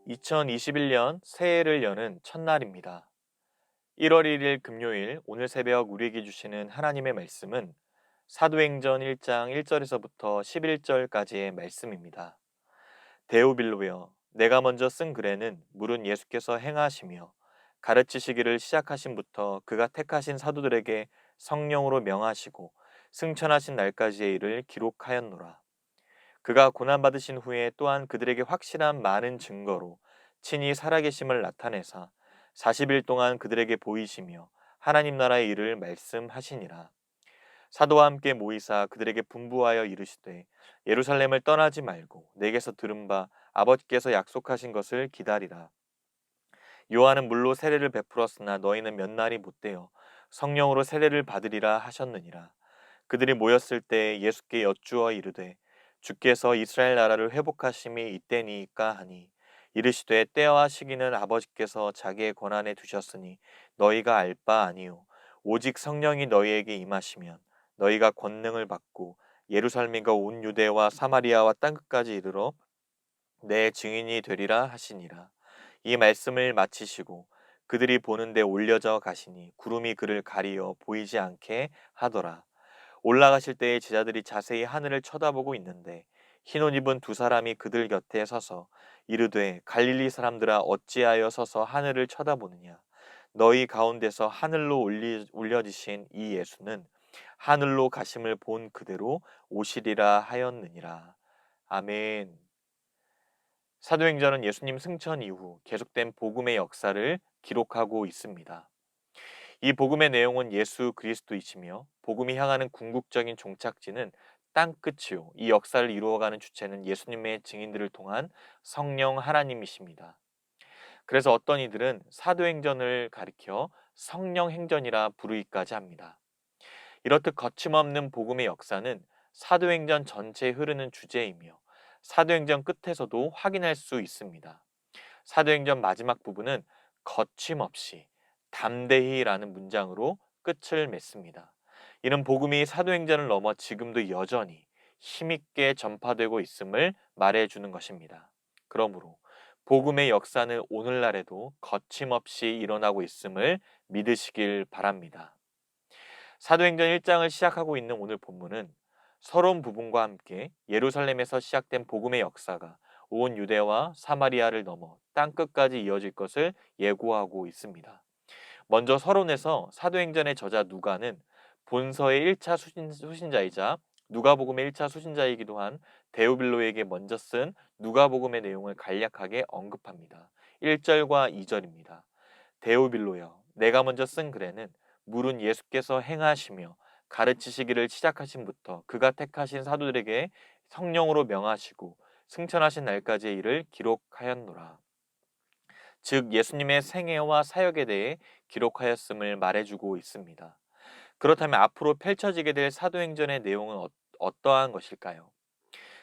2021년 새해를 여는 첫날입니다. 1월 1일 금요일 오늘 새벽 우리에게 주시는 하나님의 말씀은 사도행전 1장 1절에서부터 11절까지의 말씀입니다. 데오빌로여, 내가 먼저 쓴 글에는 물은 예수께서 행하시며 가르치시기를 시작하신부터 그가 택하신 사도들에게 성령으로 명하시고 승천하신 날까지의 일을 기록하였노라. 그가 고난받으신 후에 또한 그들에게 확실한 많은 증거로 친히 살아계심을 나타내사 40일 동안 그들에게 보이시며 하나님 나라의 일을 말씀하시니라. 사도와 함께 모이사 그들에게 분부하여 이르시되 예루살렘을 떠나지 말고 내게서 들은 바 아버지께서 약속하신 것을 기다리라. 요한은 물로 세례를 베풀었으나 너희는 몇 날이 못되어 성령으로 세례를 받으리라 하셨느니라. 그들이 모였을 때 예수께 여쭈어 이르되 주께서 이스라엘 나라를 회복하심이 이때니까 하니 이르시되 때와 시기는 아버지께서 자기의 권한에 두셨으니 너희가 알 바 아니요 오직 성령이 너희에게 임하시면 너희가 권능을 받고 예루살렘과 온 유대와 사마리아와 땅끝까지 이르러 내 증인이 되리라 하시니라. 이 말씀을 마치시고 그들이 보는데 올려져 가시니 구름이 그를 가리어 보이지 않게 하더라. 올라가실 때에 제자들이 자세히 하늘을 쳐다보고 있는데 흰 옷 입은 두 사람이 그들 곁에 서서 이르되 갈릴리 사람들아 어찌하여 서서 하늘을 쳐다보느냐. 너희 가운데서 하늘로 올려지신 이 예수는 하늘로 가심을 본 그대로 오시리라 하였느니라. 아멘. 사도행전은 예수님 승천 이후 계속된 복음의 역사를 기록하고 있습니다. 이 복음의 내용은 예수 그리스도이시며 복음이 향하는 궁극적인 종착지는 땅끝이요. 이 역사를 이루어가는 주체는 예수님의 증인들을 통한 성령 하나님이십니다. 그래서 어떤 이들은 사도행전을 가리켜 성령행전이라 부르기까지 합니다. 이렇듯 거침없는 복음의 역사는 사도행전 전체에 흐르는 주제이며 사도행전 끝에서도 확인할 수 있습니다. 사도행전 마지막 부분은 거침없이 담대히라는 문장으로 끝을 맺습니다. 이는 복음이 사도행전을 넘어 지금도 여전히 힘있게 전파되고 있음을 말해주는 것입니다. 그러므로 복음의 역사는 오늘날에도 거침없이 일어나고 있음을 믿으시길 바랍니다. 사도행전 1장을 시작하고 있는 오늘 본문은 서론 부분과 함께 예루살렘에서 시작된 복음의 역사가 온 유대와 사마리아를 넘어 땅끝까지 이어질 것을 예고하고 있습니다. 먼저 서론에서 사도행전의 저자 누가는 본서의 1차 수신자이자 누가복음의 1차 수신자이기도 한 데오빌로에게 먼저 쓴 누가복음의 내용을 간략하게 언급합니다. 1절과 2절입니다. 데오빌로여, 내가 먼저 쓴 글에는 물은 예수께서 행하시며 가르치시기를 시작하신부터 그가 택하신 사도들에게 성령으로 명하시고 승천하신 날까지의 일을 기록하였노라. 즉 예수님의 생애와 사역에 대해 기록하였음을 말해주고 있습니다. 그렇다면 앞으로 펼쳐지게 될 사도행전의 내용은 어떠한 것일까요?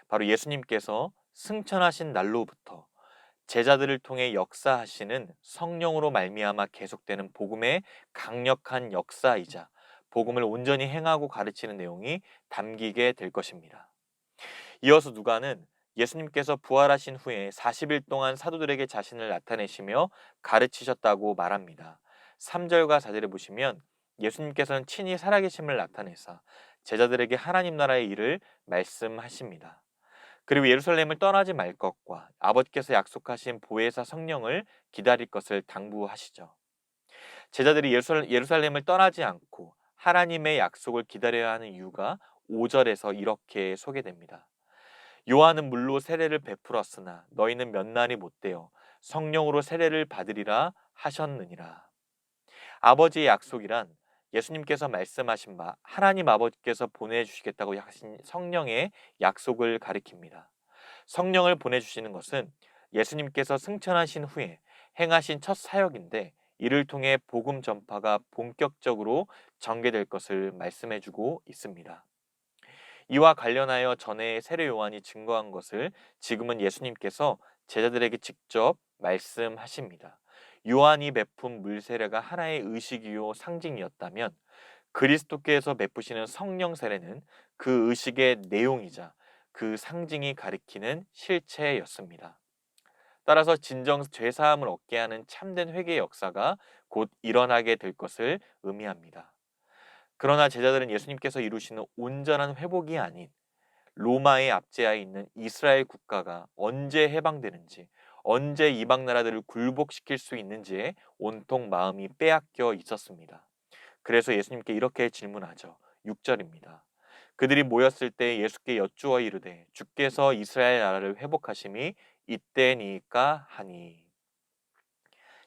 바로 예수님께서 승천하신 날로부터 제자들을 통해 역사하시는 성령으로 말미암아 계속되는 복음의 강력한 역사이자 복음을 온전히 행하고 가르치는 내용이 담기게 될 것입니다. 이어서 누가는 예수님께서 부활하신 후에 40일 동안 사도들에게 자신을 나타내시며 가르치셨다고 말합니다. 3절과 4절에 보시면 예수님께서는 친히 살아계심을 나타내사 제자들에게 하나님 나라의 일을 말씀하십니다. 그리고 예루살렘을 떠나지 말 것과 아버지께서 약속하신 보혜사 성령을 기다릴 것을 당부하시죠. 제자들이 예루살렘을 떠나지 않고 하나님의 약속을 기다려야 하는 이유가 5절에서 이렇게 소개됩니다. 요한은 물로 세례를 베풀었으나 너희는 몇 날이 못되어 성령으로 세례를 받으리라 하셨느니라. 아버지의 약속이란 예수님께서 말씀하신 바 하나님 아버지께서 보내주시겠다고 하신 성령의 약속을 가리킵니다. 성령을 보내주시는 것은 예수님께서 승천하신 후에 행하신 첫 사역인데 이를 통해 복음 전파가 본격적으로 전개될 것을 말씀해주고 있습니다. 이와 관련하여 전에 세례 요한이 증거한 것을 지금은 예수님께서 제자들에게 직접 말씀하십니다. 요한이 베푼 물 세례가 하나의 의식이요 상징이었다면 그리스도께서 베푸시는 성령 세례는 그 의식의 내용이자 그 상징이 가리키는 실체였습니다. 따라서 진정 죄사함을 얻게 하는 참된 회개의 역사가 곧 일어나게 될 것을 의미합니다. 그러나 제자들은 예수님께서 이루시는 온전한 회복이 아닌 로마의 압제하에 있는 이스라엘 국가가 언제 해방되는지, 언제 이방 나라들을 굴복시킬 수 있는지에 온통 마음이 빼앗겨 있었습니다. 그래서 예수님께 이렇게 질문하죠. 6절입니다. 그들이 모였을 때 예수께 여쭈어 이르되 주께서 이스라엘 나라를 회복하심이 이때니까 하니.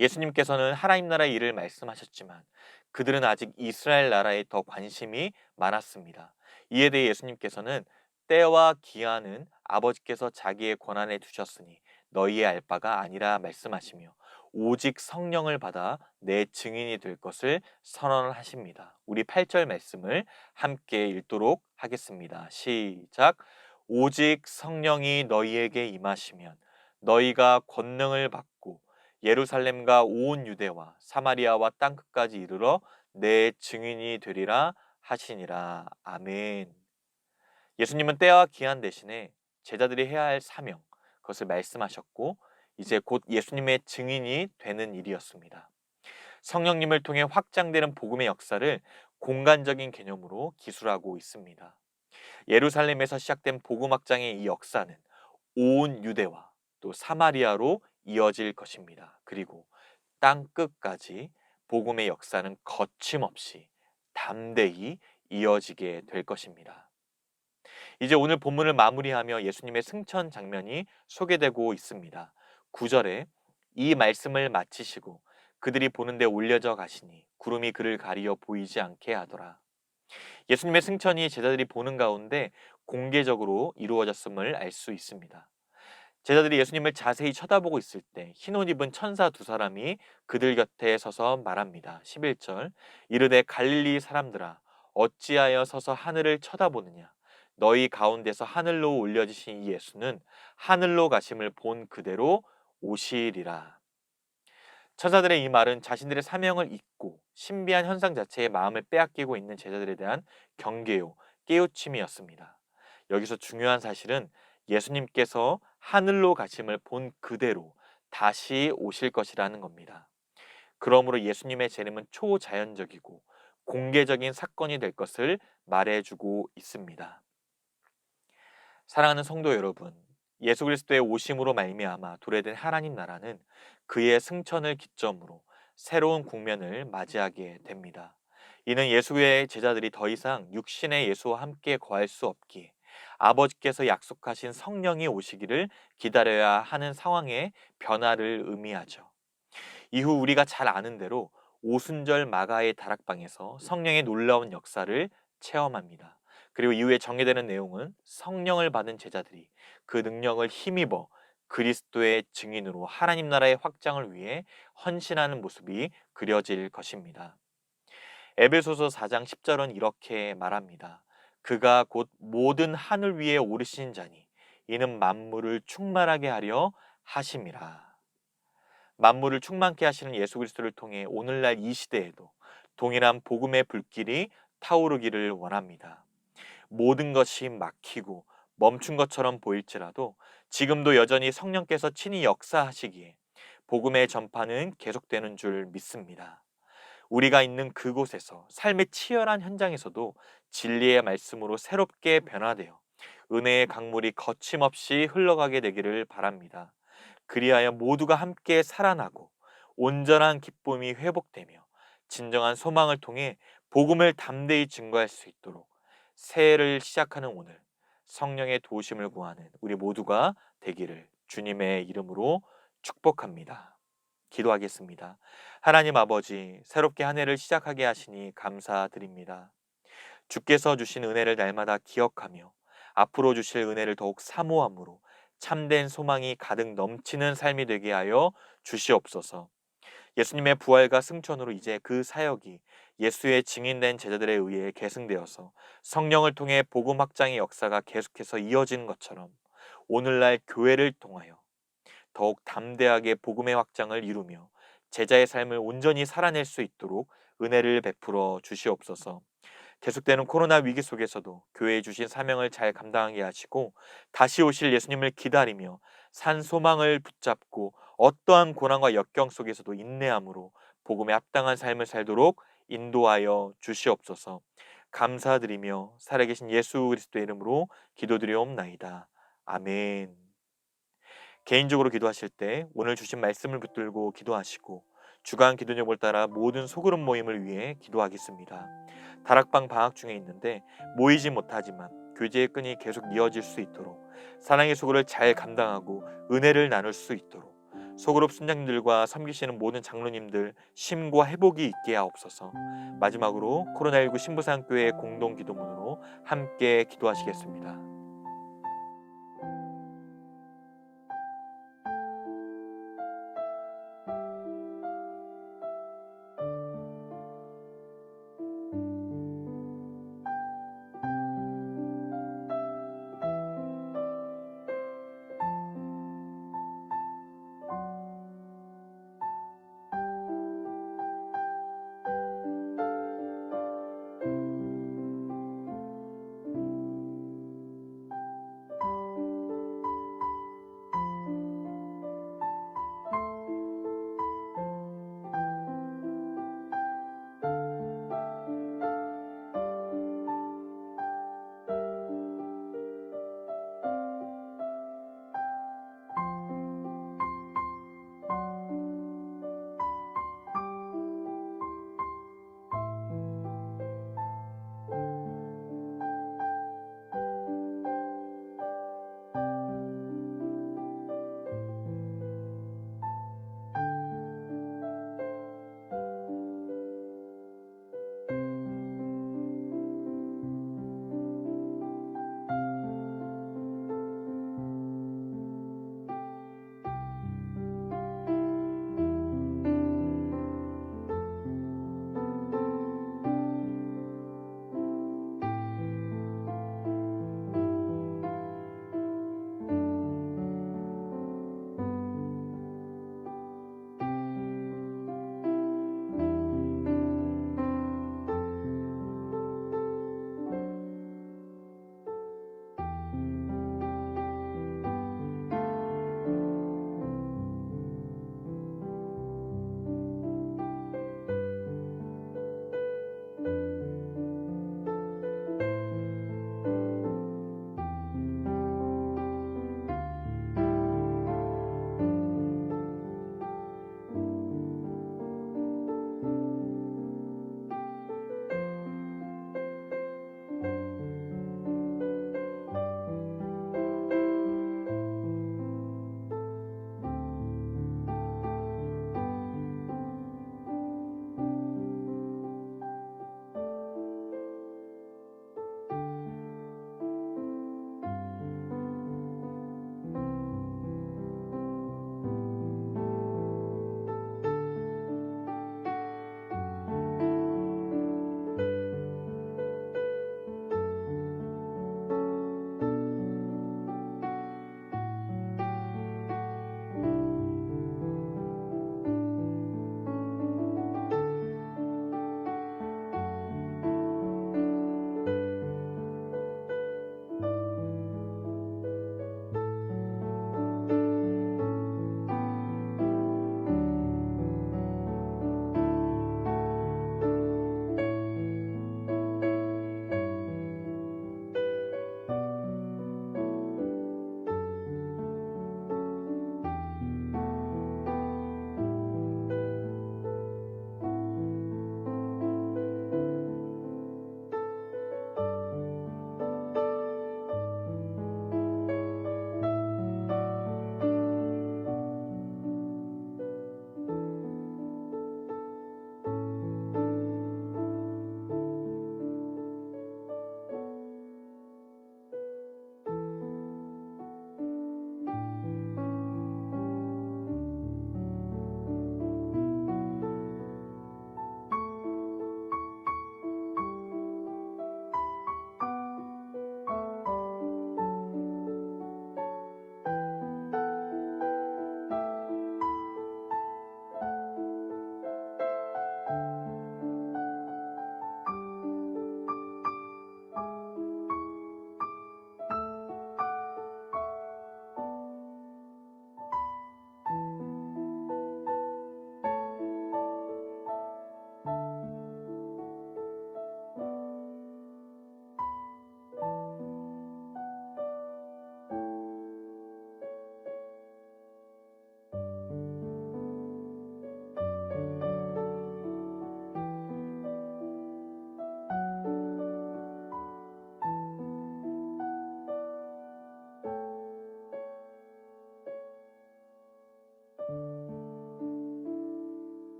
예수님께서는 하나님 나라의 일을 말씀하셨지만 그들은 아직 이스라엘 나라에 더 관심이 많았습니다. 이에 대해 예수님께서는 때와 기한은 아버지께서 자기의 권한에 두셨으니 너희의 알 바가 아니라 말씀하시며 오직 성령을 받아 내 증인이 될 것을 선언하십니다. 우리 8절 말씀을 함께 읽도록 하겠습니다. 시작. 오직 성령이 너희에게 임하시면 너희가 권능을 받고 예루살렘과 온 유대와 사마리아와 땅끝까지 이르러 내 증인이 되리라 하시니라. 아멘. 예수님은 때와 기한 대신에 제자들이 해야 할 사명, 그것을 말씀하셨고 이제 곧 예수님의 증인이 되는 일이었습니다. 성령님을 통해 확장되는 복음의 역사를 공간적인 개념으로 기술하고 있습니다. 예루살렘에서 시작된 복음 확장의 이 역사는 온 유대와 또 사마리아로 이어질 것입니다. 그리고 땅 끝까지 복음의 역사는 거침없이 담대히 이어지게 될 것입니다. 이제 오늘 본문을 마무리하며 예수님의 승천 장면이 소개되고 있습니다. 9절에 이 말씀을 마치시고 그들이 보는데 올려져 가시니 구름이 그를 가리어 보이지 않게 하더라. 예수님의 승천이 제자들이 보는 가운데 공개적으로 이루어졌음을 알 수 있습니다. 제자들이 예수님을 자세히 쳐다보고 있을 때 흰 옷 입은 천사 두 사람이 그들 곁에 서서 말합니다. 11절 이르되 갈릴리 사람들아 어찌하여 서서 하늘을 쳐다보느냐 너희 가운데서 하늘로 올려지신 이 예수는 하늘로 가심을 본 그대로 오시리라. 천사들의 이 말은 자신들의 사명을 잊고 신비한 현상 자체에 마음을 빼앗기고 있는 제자들에 대한 경계요, 깨우침이었습니다. 여기서 중요한 사실은 예수님께서 하늘로 가심을 본 그대로 다시 오실 것이라는 겁니다. 그러므로 예수님의 재림은 초자연적이고 공개적인 사건이 될 것을 말해주고 있습니다. 사랑하는 성도 여러분, 예수 그리스도의 오심으로 말미암아 도래된 하나님 나라는 그의 승천을 기점으로 새로운 국면을 맞이하게 됩니다. 이는 예수의 제자들이 더 이상 육신의 예수와 함께 거할 수 없기에 아버지께서 약속하신 성령이 오시기를 기다려야 하는 상황의 변화를 의미하죠. 이후 우리가 잘 아는 대로 오순절 마가의 다락방에서 성령의 놀라운 역사를 체험합니다. 그리고 이후에 정해되는 내용은 성령을 받은 제자들이 그 능력을 힘입어 그리스도의 증인으로 하나님 나라의 확장을 위해 헌신하는 모습이 그려질 것입니다. 에베소서 4장 10절은 이렇게 말합니다. 그가 곧 모든 하늘 위에 오르신 자니 이는 만물을 충만하게 하려 하심이라. 만물을 충만케 하시는 예수 그리스도를 통해 오늘날 이 시대에도 동일한 복음의 불길이 타오르기를 원합니다. 모든 것이 막히고 멈춘 것처럼 보일지라도 지금도 여전히 성령께서 친히 역사하시기에 복음의 전파는 계속되는 줄 믿습니다. 우리가 있는 그곳에서 삶의 치열한 현장에서도 진리의 말씀으로 새롭게 변화되어 은혜의 강물이 거침없이 흘러가게 되기를 바랍니다. 그리하여 모두가 함께 살아나고 온전한 기쁨이 회복되며 진정한 소망을 통해 복음을 담대히 증거할 수 있도록 새해를 시작하는 오늘 성령의 도우심을 구하는 우리 모두가 되기를 주님의 이름으로 축복합니다. 기도하겠습니다. 하나님 아버지, 새롭게 한 해를 시작하게 하시니 감사드립니다. 주께서 주신 은혜를 날마다 기억하며 앞으로 주실 은혜를 더욱 사모함으로 참된 소망이 가득 넘치는 삶이 되게 하여 주시옵소서. 예수님의 부활과 승천으로 이제 그 사역이 예수의 증인된 제자들에 의해 계승되어서 성령을 통해 복음 확장의 역사가 계속해서 이어지는 것처럼 오늘날 교회를 통하여 더욱 담대하게 복음의 확장을 이루며 제자의 삶을 온전히 살아낼 수 있도록 은혜를 베풀어 주시옵소서. 계속되는 코로나 위기 속에서도 교회에 주신 사명을 잘 감당하게 하시고 다시 오실 예수님을 기다리며 산 소망을 붙잡고 어떠한 고난과 역경 속에서도 인내함으로 복음에 합당한 삶을 살도록 인도하여 주시옵소서. 감사드리며 살아계신 예수 그리스도의 이름으로 기도드리옵나이다. 아멘. 개인적으로 기도하실 때 오늘 주신 말씀을 붙들고 기도하시고 주간 기도 제목을 따라 모든 소그룹 모임을 위해 기도하겠습니다. 다락방 방학 중에 있는데 모이지 못하지만 교제의 끈이 계속 이어질 수 있도록 사랑의 소그룹을 잘 감당하고 은혜를 나눌 수 있도록 소그룹 순장님들과 섬기시는 모든 장로님들 심과 회복이 있게 하옵소서. 마지막으로 코로나19 신부상교회 공동 기도문으로 함께 기도하시겠습니다.